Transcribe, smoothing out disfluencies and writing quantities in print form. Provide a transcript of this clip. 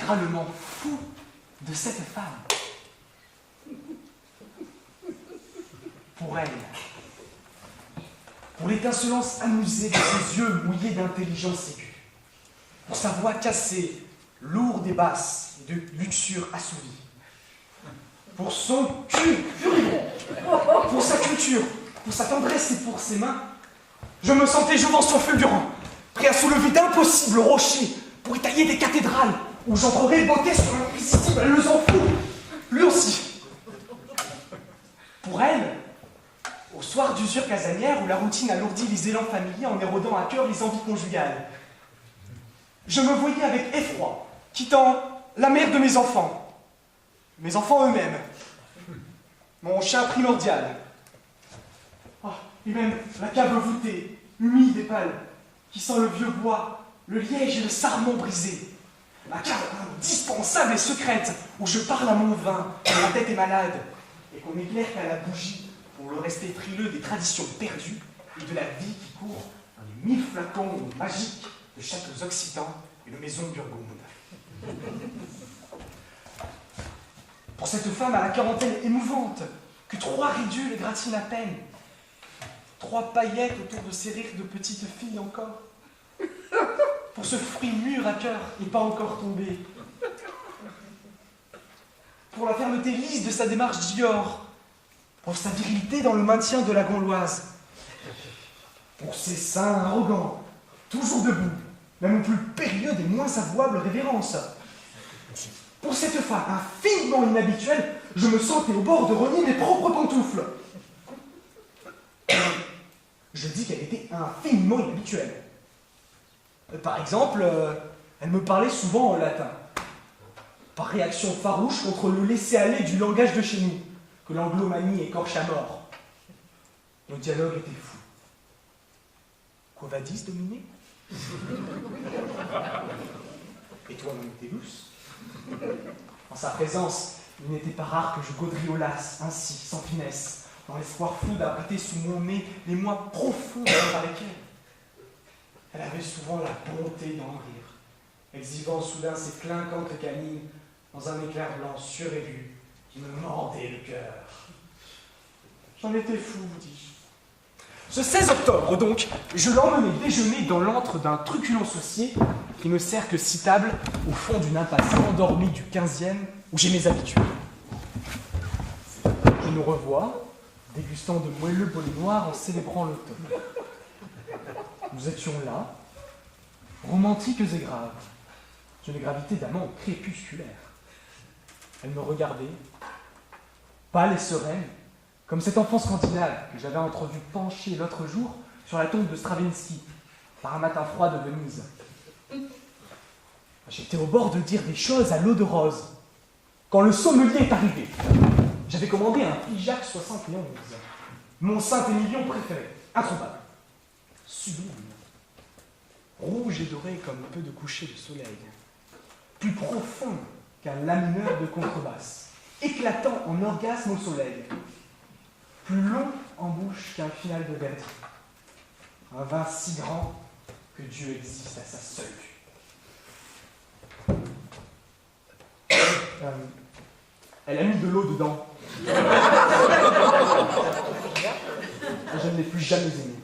littéralement fou de cette femme. Pour elle, pour l'étincelance amusée de ses yeux mouillés d'intelligence aiguë, pour sa voix cassée, lourde et basse, et de luxure assouvie, pour son cul furibond, pour sa culture, pour sa tendresse et pour ses mains, je me sentais Jovention fulgurant, prêt à soulever d'impossibles rochers pour y tailler des cathédrales où j'entrerais beauté sur l'irrésistible Lesanfou, lui aussi. Pour elle, au soir d'usure casanière où la routine alourdit les élans familiers en érodant à cœur les envies conjugales, je me voyais avec effroi, quittant la mère de mes enfants eux-mêmes, mon chien primordial, et même la cave voûtée, humide et pâle, qui sent le vieux bois, le liège et le sarment brisé. Ma cave indispensable et secrète, où je parle à mon vin, quand ma tête est malade, et qu'on n'éclaire qu'à la bougie pour le respect frileux des traditions perdues et de la vie qui court dans les 1000 flacons magiques de châteaux occitans et de maisons burgondes. Pour cette femme à la quarantaine émouvante, que 3 ridules égratignent à peine, 3 paillettes autour de ces rires de petite fille encore, pour ce fruit mûr à cœur et pas encore tombé, pour la fermeté lisse de sa démarche Dior, pour sa virilité dans le maintien de la Gauloise, pour ses seins arrogants, toujours debout, même au plus périlleux des moins avouables révérences. Pour cette femme infiniment inhabituelle, je me sentais au bord de renier mes propres pantoufles. Je dis qu'elle était infiniment inhabituelle. Par exemple, elle me parlait souvent en latin, par réaction farouche contre le laisser-aller du langage de chez nous, que l'anglomanie écorche à mort. Nos dialogues étaient fous. Quo vadis, Dominé? Et toi, Montelus? En sa présence, il n'était pas rare que je gaudriolasse ainsi, sans finesse, dans l'espoir fou d'abriter sous mon nez les mois profonds avec elle. Elle avait souvent la bonté d'en rire, exhibant soudain ses clinquantes canines dans un éclair blanc surélu qui me mordait le cœur. J'en étais fou, vous dis-je. Ce 16 octobre, donc, je l'emmenai déjeuner dans l'antre d'un truculent saucier qui ne sert que 6 tables au fond d'une impasse endormie du 15e où j'ai mes habitudes. Je nous revois, dégustant de moelleux bolets noirs en célébrant l'automne. Nous étions là, romantiques et graves, d'une gravité d'amant crépusculaire. Elle me regardait, pâle et sereine, comme cet enfant scandinave que j'avais entrevu penché l'autre jour sur la tombe de Stravinsky, par un matin froid de Venise. J'étais au bord de dire des choses à l'eau de rose, quand le sommelier est arrivé. J'avais commandé un Figeac 71, mon Saint-Émilion préféré, introuvable, sublime, rouge et doré comme peu de couchers de soleil, plus profond qu'un la mineur de contrebasse, éclatant en orgasme au soleil, plus long en bouche qu'un final de Verdi, un vin si grand que Dieu existe à sa seule vue. Elle a mis de l'eau dedans. Je ne l'ai plus jamais aimée.